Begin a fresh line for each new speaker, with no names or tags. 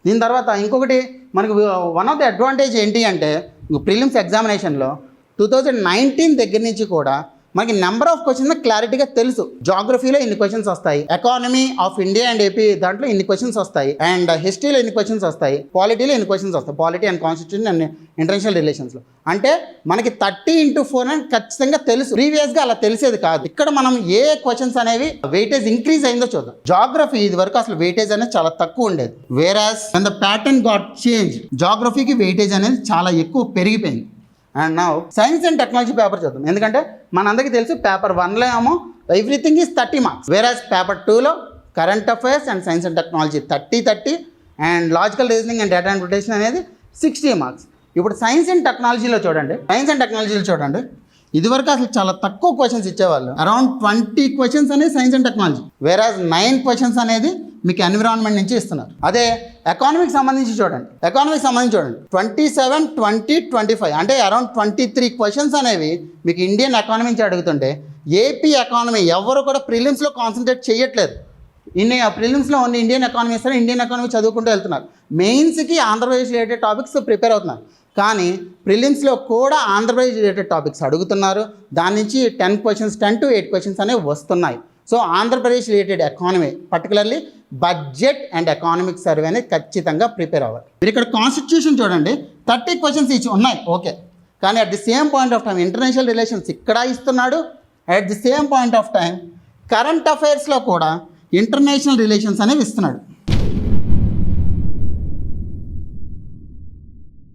దీని తర్వాత ఇంకొకటి మనకు వన్ ఆఫ్ ది అడ్వాంటేజ్ ఏంటి అంటే ప్రిలిమ్స్ ఎగ్జామినేషన్లో 2019 దగ్గర నుంచి కూడా మనకి నెంబర్ ఆఫ్ క్వశ్చన్స్ క్లారిటీగా తెలుసు. జాగ్రఫీలో ఇన్ని క్వశ్చన్స్ వస్తాయి, economy of India and AP దాంట్లో ఇన్ని క్వశ్చన్స్ వస్తాయి, అండ్ హిస్టరీలో ఇన్ని క్వశ్చన్స్ వస్తాయి, పాలిటీలో ఇన్ని క్వశ్చన్స్ వస్తాయి, polity and constitution and international రిలేషన్స్లో. అంటే మనకి 30x4 అని ఖచ్చితంగా తెలుసు. ప్రీవియస్గా అలా తెలిసేది కాదు. ఇక్కడ మనం ఏ క్వశ్చన్స్ అనేవి వెయిటేజ్ ఇంక్రీజ్ అయిందో చూద్దాం. జాగ్రఫీ ఇది వరకు అసలు వెయిటేజ్ అనేది చాలా తక్కువ ఉండేది. Whereas the pattern got change, జాగ్రఫీకి వెయిటేజ్ అనేది చాలా ఎక్కువ పెరిగిపోయింది. And now science and technology paper చూద్దాం. ఎందుకంటే మనందరికీ తెలుసు పేపర్ 1లో ఏమో everything is 30 marks, whereas paper 2లో current affairs and science and technology 30 and logical reasoning and data interpretation అనేది 60 మార్క్స్. ఇప్పుడు సైన్స్ అండ్ టెక్నాలజీలో చూడండి, ఇదివరకు అసలు చాలా తక్కువ క్వశ్చన్స్ ఇచ్చేవాళ్ళు. అరౌండ్ 20 క్వశ్చన్స్ అనేది సైన్స్ అండ్ టెక్నాలజీ, వేరాజ్ 9 క్వశ్చన్స్ అనేది మీకు ఎన్విరాన్మెంట్ నుంచి ఇస్తున్నారు. అదే ఎకానమీకి సంబంధించి చూడండి 27, 20, 25 అంటే అరౌండ్ 23 క్వశ్చన్స్ అనేవి మీకు ఇండియన్ ఎకానమీ నుంచి అడుగుతుంటే ఏపీ ఎకానమీ ఎవరు కూడా ప్రిలిమ్స్లో కాన్సన్ట్రేట్ చేయట్లేదు. ప్రిలిమ్స్లో ఓన్లీ ఇండియన్ ఎకానమీ ఇస్తారు, ఇండియన్ ఎకానమీ చదువుకుంటూ వెళ్తున్నారు. మెయిన్స్కి ఆంధ్రప్రదేశ్ రిలేటెడ్ టాపిక్స్ ప్రిపేర్ అవుతున్నారు, కానీ ప్రిలిమ్స్లో కూడా ఆంధ్రప్రదేశ్ రిలేటెడ్ టాపిక్స్ అడుగుతున్నారు. దాని నుంచి 10 to 8 క్వశ్చన్స్ అనేవి వస్తున్నాయి. So Andhra Pradesh related economy particularly budget and economic survey అనేది ఖచ్చితంగా ప్రిపేర్ అవ్వాలి. మీరు ఇక్కడ కాన్స్టిట్యూషన్ చూడండి 30 క్వశ్చన్స్ ఇచ్చి ఉన్నాయి, ఓకే, కానీ at the same point of time international relations ఇక్కడ ఇస్తున్నాడు. At the same point of time current అఫైర్స్లో కూడా ఇంటర్నేషనల్ రిలేషన్స్ అనేవి ఇస్తున్నాడు.